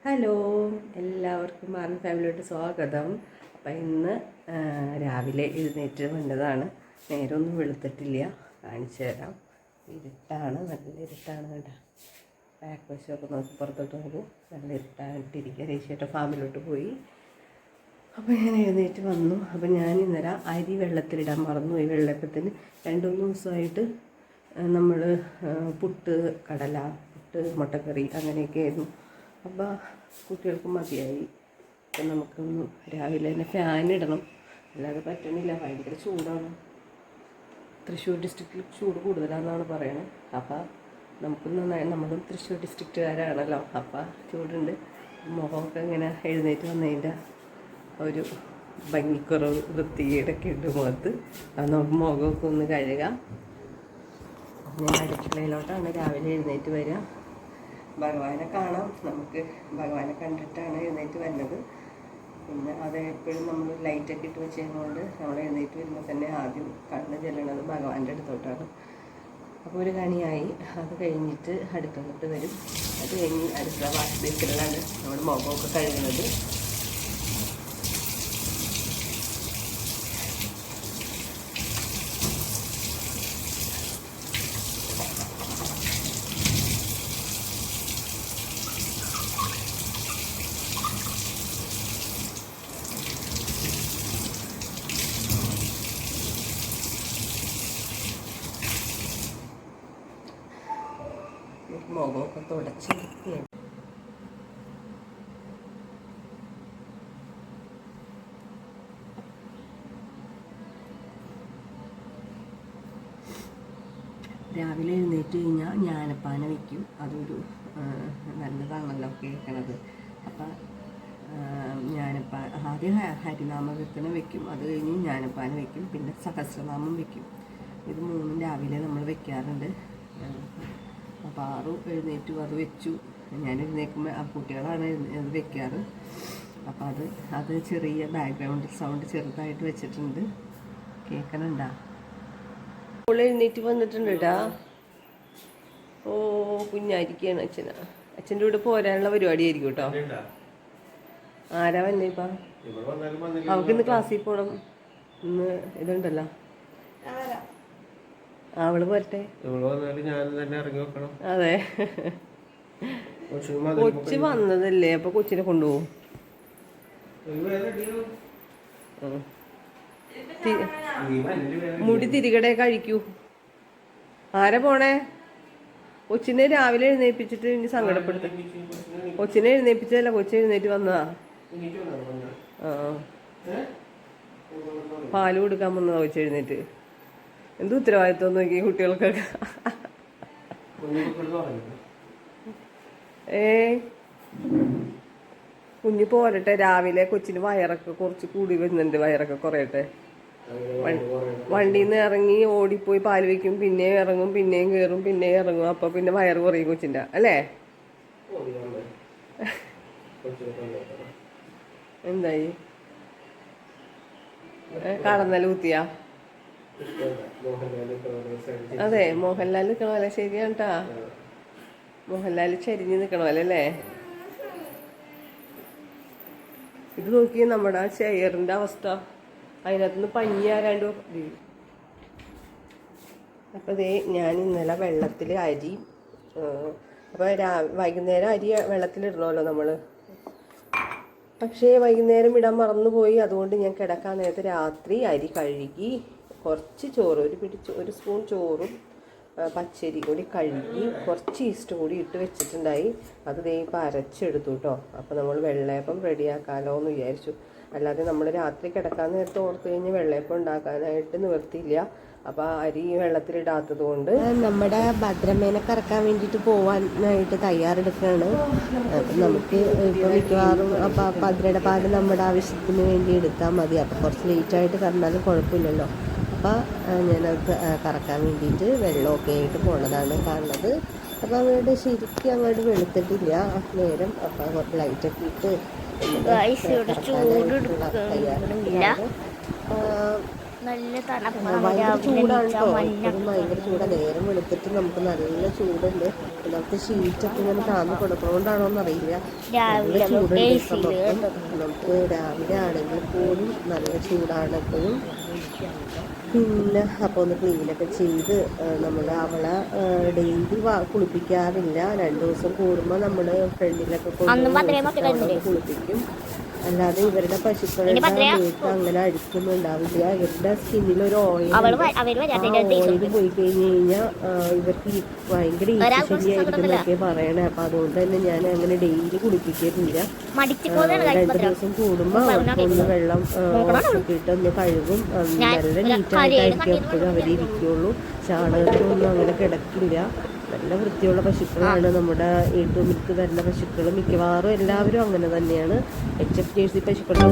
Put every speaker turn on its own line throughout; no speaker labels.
Hello, എല്ലാവർക്കും മാറിൻ ഫാമിലിയോട്ട് സ്വാഗതം. അപ്പം ഇന്ന് രാവിലെ എഴുന്നേറ്റ് വന്നതാണ്. നേരമൊന്നും വെളുത്തിട്ടില്ല, കാണിച്ചു തരാം. ഇരുട്ടാണ്, നല്ല ഇരുട്ടാണ് കേട്ടോ. ബാക്ക് വശമൊക്കെ നോക്കി പുറത്തോട്ട് നോക്കൂ, നല്ല ഇരുട്ടായിട്ടിരിക്കുക. രേശിയേട്ട ഫാമിലോട്ട് പോയി. അപ്പോൾ ഞാൻ എഴുന്നേറ്റ് വന്നു. അപ്പോൾ ഞാൻ ഇന്നലെ അരി വെള്ളത്തിലിടാൻ മറന്നു. ഈ വെള്ളപ്പത്തിന് 2-3 ദിവസമായിട്ട് നമ്മൾ പുട്ട്, കടല, പുട്ട്, മുട്ടക്കറി അങ്ങനെയൊക്കെ ആയിരുന്നു. അപ്പോൾ കുട്ടികൾക്ക് മതിയായി. അപ്പം നമുക്കൊന്ന് രാവിലെ തന്നെ ഫാൻ ഇടണം, അല്ലാതെ പറ്റണില്ല. ഭയങ്കര ചൂടാണ്. തൃശ്ശൂർ ഡിസ്ട്രിക്റ്റിൽ ചൂട് കൂടുതലാണെന്നാണ് പറയണത്. അപ്പോൾ നമ്മളും തൃശ്ശൂർ ഡിസ്ട്രിക്റ്റുകാരാണല്ലോ, അപ്പോൾ ചൂടുണ്ട്. മുഖമൊക്കെ ഇങ്ങനെ എഴുന്നേറ്റ് വന്നതിൻ്റെ ഒരു ഭംഗിക്കുറവ്, വൃത്തികേടൊക്കെ ഉണ്ട് മുഖത്ത്. അത് നമുക്ക് മുഖമൊക്കെ ഒന്ന് കഴുകാം. ഞാൻ അടുക്കളയിലോട്ടാണ് രാവിലെ എഴുന്നേറ്റ് വരിക. ഭഗവാനെ കാണാം. നമുക്ക് ഭഗവാനെ കണ്ടിട്ടാണ് എഴുന്നേറ്റ് വരുന്നത്. പിന്നെ അത് എപ്പോഴും നമ്മൾ ലൈറ്റൊക്കെ ഇട്ട് വെച്ചതുകൊണ്ട് നമ്മൾ എഴുന്നേറ്റ് വരുമ്പോൾ തന്നെ ആദ്യം കണ്ണ് ചെല്ലണത് ഭഗവാന്റെ അടുത്തോട്ടാണ്. അപ്പോൾ ഒരു കണിയായി. അത് കഴിഞ്ഞിട്ട് അടുക്കളോട്ട് വരും. അത് കഴിഞ്ഞ് അടുക്കള വാഷ് ബേസിലാണ് നമ്മൾ മുഖമൊക്കെ കഴുകുന്നത്. മുഖമൊക്കെ തുടച്ച് വൃത്തിയായി. രാവിലെ എഴുന്നേറ്റ് കഴിഞ്ഞാൽ ഞാനപ്പാന വയ്ക്കും. അതൊരു നല്ലതാണല്ലോ കേൾക്കണത്. അപ്പം ആദ്യം ഹരിനാമകീർത്തനം വയ്ക്കും, അത് കഴിഞ്ഞ് ഞാനപ്പാന വയ്ക്കും, പിന്നെ സഹസ്രനാമം വയ്ക്കും. ഇത് 3 രാവിലെ നമ്മൾ വെക്കാറുണ്ട്. അപ്പോൾ ആറും എഴുന്നേറ്റു, അത് വെച്ചു. ഞാൻ എഴുന്നേൽക്കുമ്പോൾ ആ കുട്ടികളാണ് ഇത് വെക്കാറ്. അപ്പോൾ അത് ചെറിയ ബാക്ക്ഗ്രൗണ്ട് സൗണ്ട് ചെറുതായിട്ട് വെച്ചിട്ടുണ്ട്. കേൾക്കണുണ്ടാ? അപ്പോൾ എഴുന്നേറ്റ് വന്നിട്ടുണ്ട് കേട്ടാ. ഓ, കുഞ്ഞായിരിക്കുകയാണ് അച്ഛൻ്റെ കൂടെ പോരാനുള്ള പരിപാടിയായിരിക്കും കേട്ടോ. ആരാ വന്നേ ഇപ്പം? അവൾക്ക് ഇന്ന് ക്ലാസ്സിൽ പോകണം. ഇന്ന് ഇതുണ്ടല്ലോ. അവള് പോരട്ടെ. അതെ, കൊച്ചു വന്നതല്ലേ, അപ്പൊ കൊച്ചിനെ കൊണ്ടുപോകും. മുടി തിരികടെ കഴിക്കൂ. ആരാ പോണേ? കൊച്ചിനെ രാവിലെ എഴുന്നേൽപ്പിച്ചിട്ട് ഇനി സങ്കടപ്പെടുത്ത. കൊച്ചിനെ എഴുന്നേൽപ്പിച്ചതല്ല, കൊച്ചി എഴുന്നേറ്റ് വന്നതാ. പാല് കൊടുക്കാൻ വന്നതാ കൊച്ചി എഴുന്നേറ്റ്. എന്ത് ഉത്തരവാദിത്വം നോക്കി കുട്ടികൾക്കൊക്കെ. കുഞ്ഞ് പോരട്ടെ. രാവിലെ കൊച്ചിന് വയറൊക്കെ കുറച്ച് കൂടി വരുന്നുണ്ട്. വയറൊക്കെ കുറയട്ടെ. വണ്ടിയിൽ നിന്ന് ഇറങ്ങി ഓടിപ്പോയി പാല് വയ്ക്കും, പിന്നെയും ഇറങ്ങും, പിന്നെയും കയറും, പിന്നെയും ഇറങ്ങും. അപ്പൊ പിന്നെ വയറ് കുറയും കൊച്ചിൻ്റെ, അല്ലേ? എന്തായി? കടന്നൽ കുത്തിയാ? അതെ, മോഹൻലാൽ നിൽക്കണ പോലെ. ശരിയാണ് കേട്ടാ, മോഹൻലാൽ ചരിഞ്ഞ് നിൽക്കണ പോലെ അല്ലേ? ഇത് നോക്കിയേ നമ്മുടെ ആ ചെയറിൻ്റെ അവസ്ഥ. അതിനകത്തുനിന്ന് പഞ്ഞി ആരാണ്ട്. അപ്പോൾ ഇതേ ഞാൻ ഇന്നലെ വെള്ളത്തിൽ അരി, അപ്പോൾ വൈകുന്നേരം അരി വെള്ളത്തിലിടണമല്ലോ നമ്മൾ. പക്ഷേ വൈകുന്നേരം ഇടാൻ മറന്നുപോയി. അതുകൊണ്ട് ഞാൻ കിടക്കാൻ നേരത്തെ രാത്രി അരി കഴുകി കുറച്ച് ചോറ്, ഒരു സ്പൂൺ ചോറും പച്ചരി കൂടി കഴുകി കുറച്ച് ഈസ്റ്റ് കൂടി ഇട്ട് വെച്ചിട്ടുണ്ടായി. അത് ദേ ഇപ്പം അരച്ചെടുത്തു കേട്ടോ. അപ്പോൾ നമ്മൾ വെള്ളയപ്പം റെഡിയാക്കാമല്ലോ എന്ന് വിചാരിച്ചു. അല്ലാതെ നമ്മൾ രാത്രി കിടക്കാൻ നേരത്തെ ഓർത്ത് കഴിഞ്ഞ് വെള്ളയപ്പം ഉണ്ടാക്കാനായിട്ട് നിവർത്തിയില്ല. അപ്പോൾ അരി വെള്ളത്തിലിടാത്തത് കൊണ്ട് നമ്മുടെ ഭദ്രമേനെ കറക്കാൻ വേണ്ടിയിട്ട് പോകാനായിട്ട് തയ്യാറെടുക്കുകയാണ്. അപ്പം നമുക്ക് ഇപ്പോൾ മിക്കവാറും അപ്പോൾ ഭദ്രയുടെ പാല് നമ്മുടെ ആവശ്യത്തിന് വേണ്ടി എടുത്താൽ മതി. അപ്പോൾ കുറച്ച് ലേറ്റായിട്ട് കറന്നാലും കുഴപ്പമില്ലല്ലോ. അപ്പോൾ ഞാനത് കറക്കാൻ വേണ്ടിയിട്ട് വെള്ളമൊക്കെ ആയിട്ട് പോണതാണ് കാണുന്നത്. അപ്പോൾ അങ്ങോട്ട് ശരിക്കും അങ്ങോട്ട് വെളുത്തിട്ടില്ല നേരം. അപ്പോൾ കുറച്ച് ലൈറ്റൊക്കെ ഇട്ട് തയ്യാറെടുക്കുകയാണ്. ഭയങ്കര ചൂടാണ് കേട്ടോ. ഇപ്പോഴും ഭയങ്കര ചൂടാണ്. നേരം വെളുത്തിട്ട് നമുക്ക് നല്ല ചൂടുണ്ട്. നമുക്ക് ഷീറ്റൊക്കെ ഇങ്ങനെ താന്ന് കൊടുക്കണോണ്ടാണോ എന്നറിയില്ല, നല്ല ചൂടുണ്ട്. നമുക്ക് രാവിലെ ആണെങ്കിൽ പോലും നല്ല ചൂടാണ് എപ്പോഴും. പിന്നെ അപ്പോൾ ഒന്ന് ക്ലീനൊക്കെ ചെയ്ത് നമ്മൾ അവളെ ഡെയിലി കുളിപ്പിക്കാറില്ല. 2 ദിവസം കൂടുമ്പോൾ നമ്മൾ ഫ്രണ്ടിലൊക്കെ കൊണ്ട് കുളിപ്പിക്കും. അല്ലാതെ ഇവരുടെ പശുക്കളുടെ മേത്ത് അങ്ങനെ അഴുക്കൊന്നും ഉണ്ടാവില്ല. ഇവരുടെ സ്കിന്നിലൊരു ഓയിൽ പോയി കഴിഞ്ഞ് കഴിഞ്ഞാൽ ഇവർക്ക് ഭയങ്കര ഈച്ചശല്യമായിരിക്കും എന്നൊക്കെ പറയണേ. അപ്പം അതുകൊണ്ട് തന്നെ ഞാൻ അങ്ങനെ ഡെയിലി കുളിപ്പിക്കാറില്ല. 2 ദിവസം കൂടുമ്പോൾ അവർക്കൊന്ന് വെള്ളം ഇട്ട് ഒന്ന് കഴുകും. നല്ല നീറ്റായിട്ടായിരിക്കും എപ്പോഴും അവരിയ്ക്കുള്ളൂ. ചാണകത്തിനൊന്നും അങ്ങനെ കിടക്കില്ല. നല്ല വൃത്തിയുള്ള പശുക്കളാണ് നമ്മുടെ A2 മിൽക്ക് തരുന്ന പശുക്കൾ. മിക്കവാറും എല്ലാവരും അങ്ങനെ തന്നെയാണ്. HF ജേഴ്സി പശുക്കളുടെ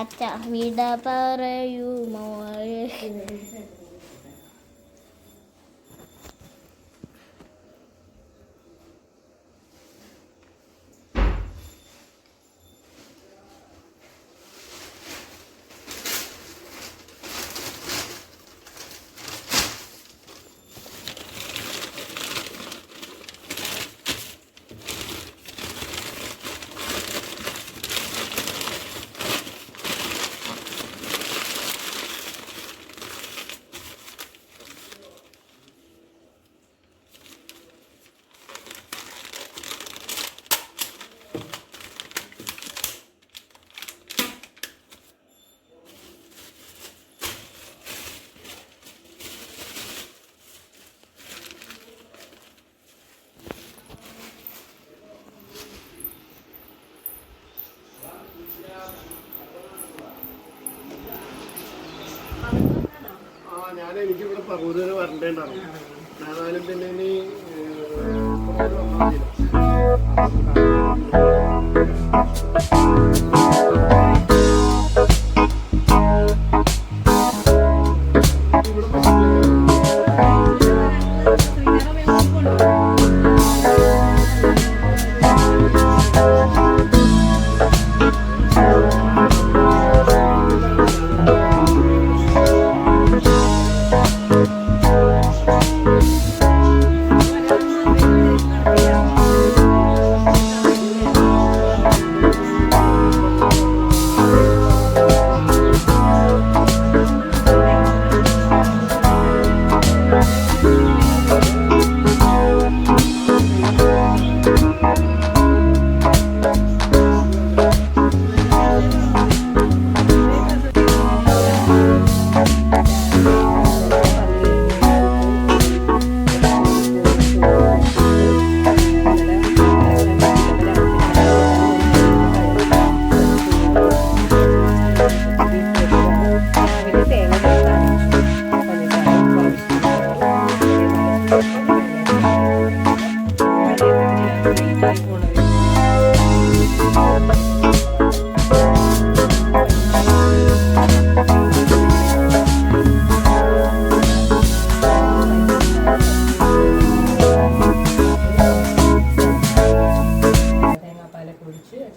ടാറ്റ വിട പറയുമോ.
എനിക്കിവിടെ പറവൂര് വരണ്ടേണ്ടാവും. ഏതായാലും പിന്നെ ഇനി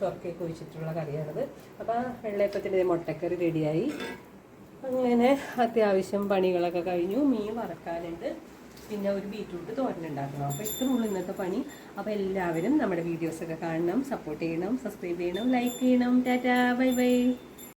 ചൊറക്കൊക്കെ ഒഴിച്ചിട്ടുള്ള കറിയാണിത്. അപ്പോൾ വെള്ളയപ്പത്തിൻ്റെ മുട്ടക്കറി റെഡിയായി. അങ്ങനെ അത്യാവശ്യം പണികളൊക്കെ കഴിഞ്ഞു. മീൻ വറക്കാനുണ്ട്, പിന്നെ ഒരു ബീറ്റ്റൂട്ട് തോരനുണ്ടാക്കണം. അപ്പോൾ ഇത്രയുള്ളൂ ഇന്നത്തെ പണി. അപ്പോൾ എല്ലാവരും നമ്മുടെ വീഡിയോസൊക്കെ കാണണം, സപ്പോർട്ട് ചെയ്യണം, സബ്സ്ക്രൈബ് ചെയ്യണം, ലൈക്ക് ചെയ്യണം. Tata, bye bye.